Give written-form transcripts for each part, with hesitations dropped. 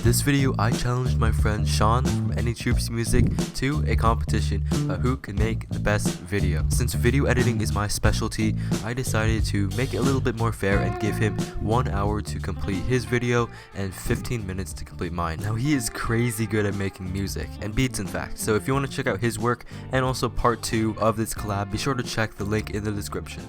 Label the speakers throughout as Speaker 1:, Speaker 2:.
Speaker 1: this video, I challenged my friend Sean from Anytroops Music to a competition of who could make the best video. Since video editing is my specialty, I decided to make it a little bit more fair and give him 1 hour to complete his video and 15 minutes to complete mine. Now, he is crazy good at making music and beats, in fact, so if you want to check out his work and also part 2 of this collab, be sure to check the link in the description.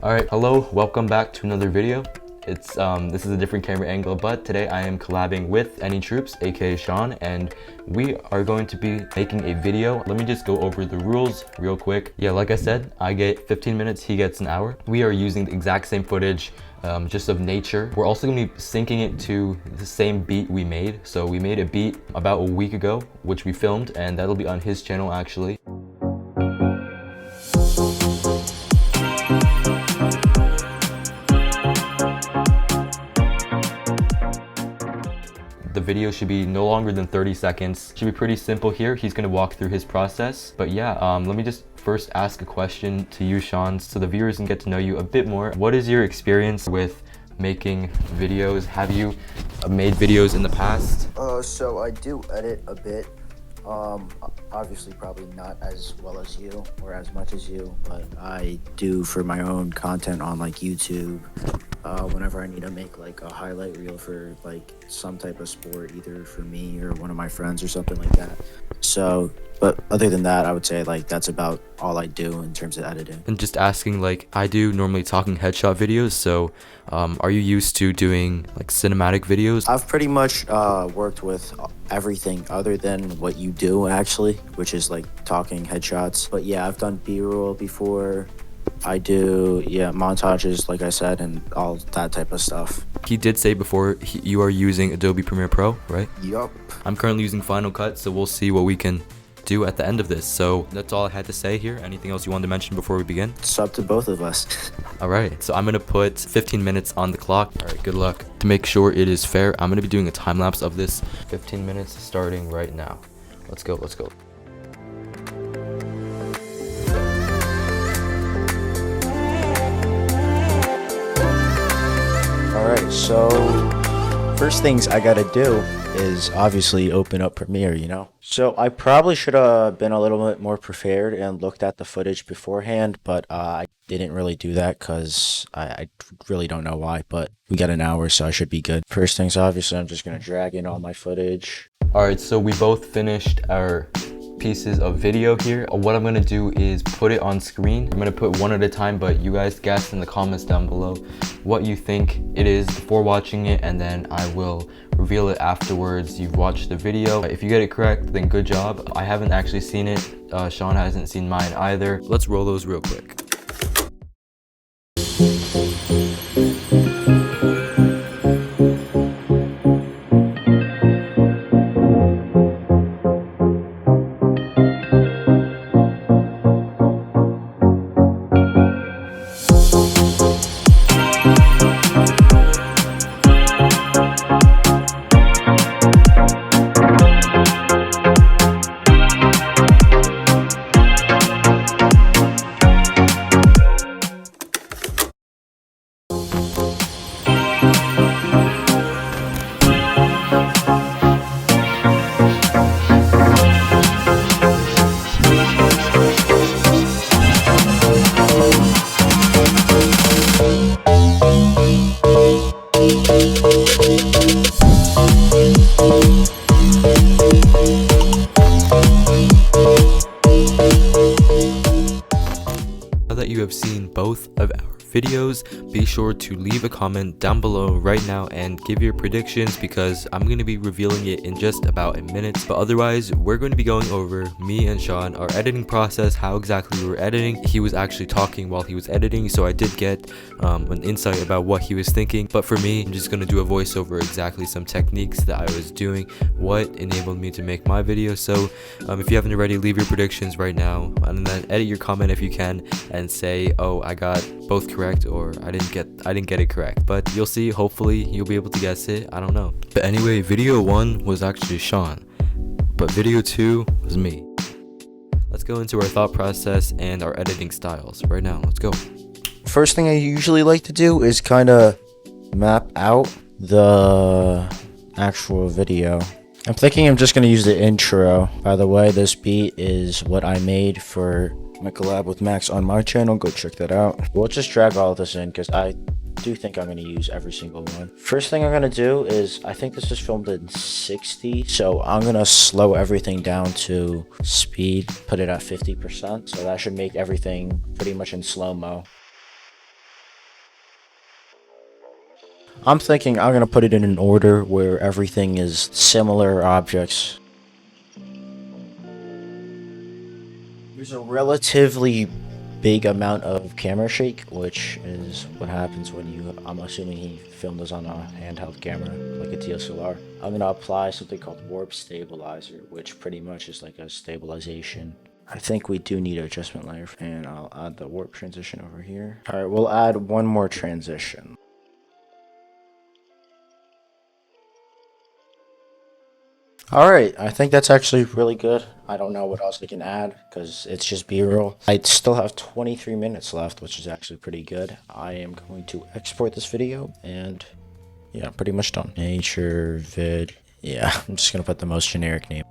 Speaker 1: Alright, hello, welcome back to another video. This is a different camera angle, but today I am collabing with Anytroops, aka Sean, and we are going to be making a video. Let me just go over the rules real quick. Yeah, like I said, I get 15 minutes, he gets an hour. We are using the exact same footage, just of nature. We're also going to be syncing it to the same beat we made. So we made a beat about a week ago, which we filmed, and that'll be on his channel actually. The video should be no longer than 30 seconds. Should be pretty simple here. He's gonna walk through his process. But yeah, let me just first ask a question to you, Sean, so the viewers can get to know you a bit more. What is your experience with making videos? Have you made videos in the past?
Speaker 2: So I do edit a bit. Obviously probably not as well as you or as much as you, but I do for my own content on like YouTube. Whenever I need to make like a highlight reel for like some type of sport, either for me or one of my friends or something like that. So, but other than that, I would say like that's about all I do in terms of editing.
Speaker 1: And just asking, like, I do normally talking headshot videos, so are you used to doing like cinematic videos?
Speaker 2: I've pretty much worked with everything other than what you do actually, which is like talking headshots. But yeah, I've done B-roll before. I do, yeah, montages, like I said, and all that type of stuff.
Speaker 1: He did say before you are using Adobe Premiere Pro, right?
Speaker 2: Yup.
Speaker 1: I'm currently using Final Cut, so we'll see what we can do at the end of this. So that's all I had to say here. Anything else you wanted to mention before we begin?
Speaker 2: It's up to both of us.
Speaker 1: All right, so I'm gonna put 15 minutes on the clock. All right, good luck. To make sure it is fair, I'm gonna be doing a time lapse of this 15 minutes starting right now. Let's go, let's go.
Speaker 2: Alright, so first things I gotta do is obviously open up Premiere, you know? So I probably should have been a little bit more prepared and looked at the footage beforehand, but I didn't really do that because I really don't know why, but we got an hour, so I should be good. First things, obviously, I'm just gonna drag in all my footage.
Speaker 1: Alright, so we both finished our pieces of video here. What I'm gonna do is put it on screen. I'm gonna put one at a time, but you guys guess in the comments down below what you think it is before watching it, and then I will reveal it afterwards. You've watched the video. If you get it correct, then good job. I haven't actually seen it. Sean hasn't seen mine either. Let's roll those real quick. Now that you have seen both of our videos, be sure to leave a comment down below right now and give your predictions, because I'm going to be revealing it in just about a minute. But otherwise, we're going to be going over, me and Sean, our editing process, how exactly we were editing. He was actually talking while he was editing, so I did get an insight about what he was thinking. But for me, I'm just going to do a voiceover, exactly some techniques that I was doing, what enabled me to make my video. So if you haven't already, leave your predictions right now, and then edit your comment if you can and say, oh, I got both correct, or I didn't get it correct. But you'll see, hopefully you'll be able to guess it. I don't know. But anyway, video 1 was actually Sean, but video 2 was me. Let's go into our thought process and our editing styles right now. Let's go.
Speaker 2: First thing I usually like to do is kind of map out the actual video. I'm thinking I'm just going to use the intro. By the way, this beat is what I made for my collab with Max on my channel. Go check that out. We'll just drag all of this in because I do think I'm going to use every single one. First thing I'm going to do is, I think this is filmed in 60, so I'm going to slow everything down to speed, put it at 50%, so that should make everything pretty much in slow-mo. I'm thinking I'm going to put it in an order where everything is similar objects. There's a relatively big amount of camera shake, which is what happens when you, I'm assuming he filmed this on a handheld camera, like a DSLR. I'm going to apply something called warp stabilizer, which pretty much is like a stabilization. I think we do need an adjustment layer, and I'll add the warp transition over here. Alright, we'll add one more transition. Alright, I think that's actually really good. I don't know what else I can add because it's just B-roll. I still have 23 minutes left, which is actually pretty good. I am going to export this video and yeah, pretty much done. Nature vid. Yeah, I'm just going to put the most generic name.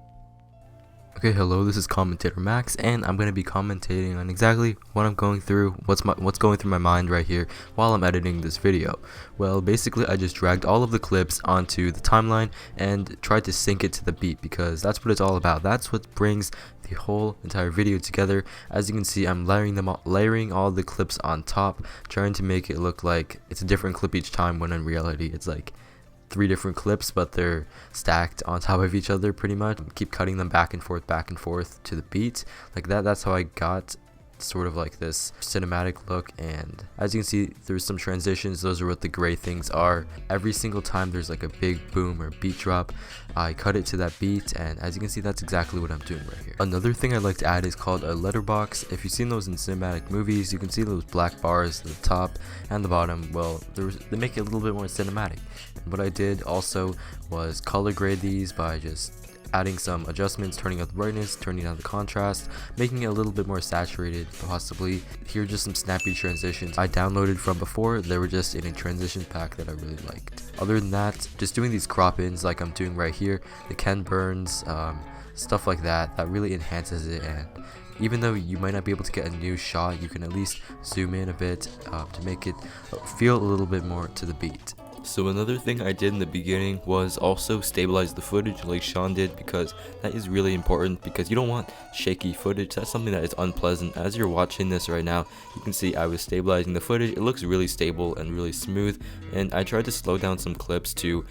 Speaker 1: Okay, hello, this is Commentator Max, and I'm going to be commentating on exactly what I'm going through, what's going through my mind right here while I'm editing this video. Well, basically, I just dragged all of the clips onto the timeline and tried to sync it to the beat, because that's what it's all about. That's what brings the whole entire video together. As you can see, I'm layering all the clips on top, trying to make it look like it's a different clip each time, when in reality, it's like 3 different clips, but they're stacked on top of each other pretty much. Keep cutting them back and forth to the beat like that. That's how I got sort of like this cinematic look. And as you can see, there's some transitions. Those are what the gray things are. Every single time there's like a big boom or beat drop, I cut it to that beat, and as you can see, that's exactly what I'm doing right here. Another thing I'd like to add is called a letterbox. If you've seen those in cinematic movies, you can see those black bars at the top and the bottom. Well, they make it a little bit more cinematic. And what I did also was color grade these by just adding some adjustments, turning up the brightness, turning down the contrast, making it a little bit more saturated possibly. Here are just some snappy transitions I downloaded from before. They were just in a transition pack that I really liked. Other than that, just doing these crop ins like I'm doing right here, the Ken Burns, stuff like that really enhances it. And even though you might not be able to get a new shot, you can at least zoom in a bit to make it feel a little bit more to the beat. So another thing I did in the beginning was also stabilize the footage like Sean did, because that is really important, because you don't want shaky footage. That's something that is unpleasant. As you're watching this right now, you can see I was stabilizing the footage. It looks really stable and really smooth, and I tried to slow down some clips too.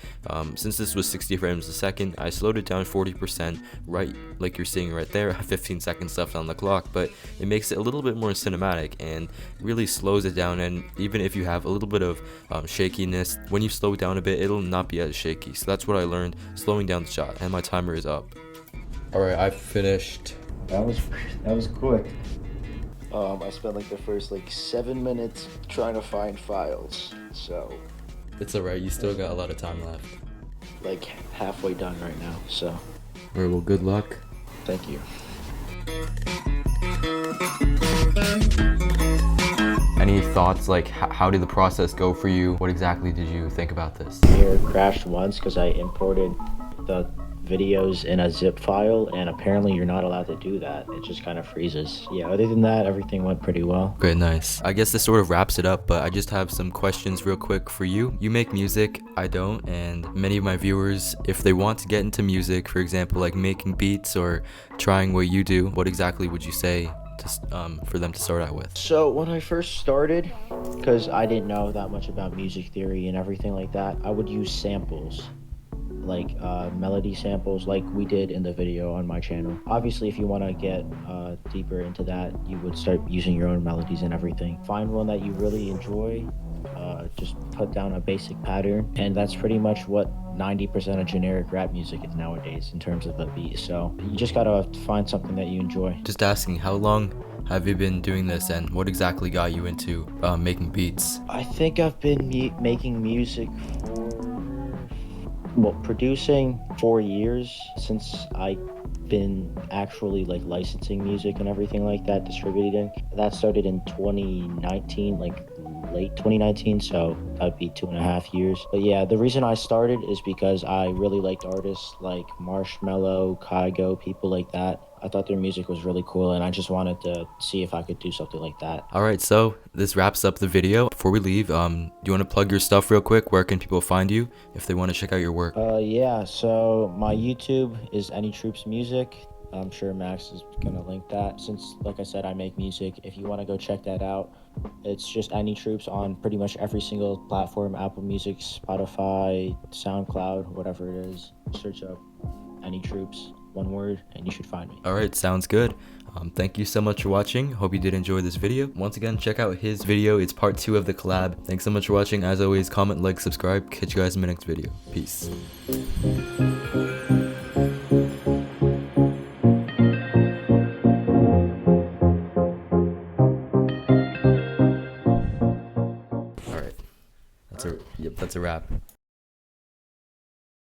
Speaker 1: Since this was 60 frames a second, I slowed it down 40%, right like you're seeing right there. I have 15 seconds left on the clock, but it makes it a little bit more cinematic and really slows it down. And even if you have a little bit of shakiness, when you slow it down a bit, it'll not be as shaky. So that's what I learned, slowing down the shot, and my timer is up. Alright, I finished.
Speaker 2: That was quick. I spent like the first 7 minutes trying to find files, so
Speaker 1: It's alright, you still got a lot of time left.
Speaker 2: like halfway done right now, so
Speaker 1: Alright, well, good luck.
Speaker 2: thank you.
Speaker 1: Any thoughts, like how did the process go for you? What exactly did you think about this?
Speaker 2: Here crashed once because I imported the videos in a zip file, and apparently you're not allowed to do that. It just kind of freezes. Yeah, other than that, everything went pretty well.
Speaker 1: Great, nice. I guess this sort of wraps it up, but I just have some questions real quick for you. You make music, I don't, and many of my viewers, if they want to get into music, for example, like making beats or trying what you do, what exactly would you say for them to start out with?
Speaker 2: So when I first started, because I didn't know that much about music theory and everything like that, I would use samples, like melody samples, like we did in the video on my channel. Obviously, if you want to get deeper into that, you would start using your own melodies and everything. Find one that you really enjoy, just put down a basic pattern, and that's pretty much what 90% of generic rap music is nowadays in terms of the beat. So you just gotta find something that you enjoy.
Speaker 1: Just asking, how long have you been doing this, and what exactly got you into making beats?
Speaker 2: I think I've been making music for, producing 4 years, since I've been actually licensing music and everything like that, distributing. That started in 2019, late 2019, so that would be 2.5 years. But yeah, the reason I started is because I really liked artists like Marshmello, Kygo, people like that. I thought their music was really cool, and I just wanted to see if I could do something like that.
Speaker 1: Alright, so this wraps up the video. Before we leave, do you want to plug your stuff real quick? Where can people find you if they want to check out your work?
Speaker 2: Yeah, so my YouTube is Anytroops Music. I'm sure Max is gonna link that. Since, like I said, I make music. If you want to go check that out, it's just Anytroops on pretty much every single platform: Apple Music, Spotify, SoundCloud, whatever it is. Search up Anytroops, one word, and you should find me.
Speaker 1: Alright, sounds good. Thank you so much for watching. Hope you did enjoy this video. Once again, check out his video. It's part 2 of the collab. Thanks so much for watching. As always, comment, like, subscribe. Catch you guys in my next video. Peace. Alright. That's a wrap.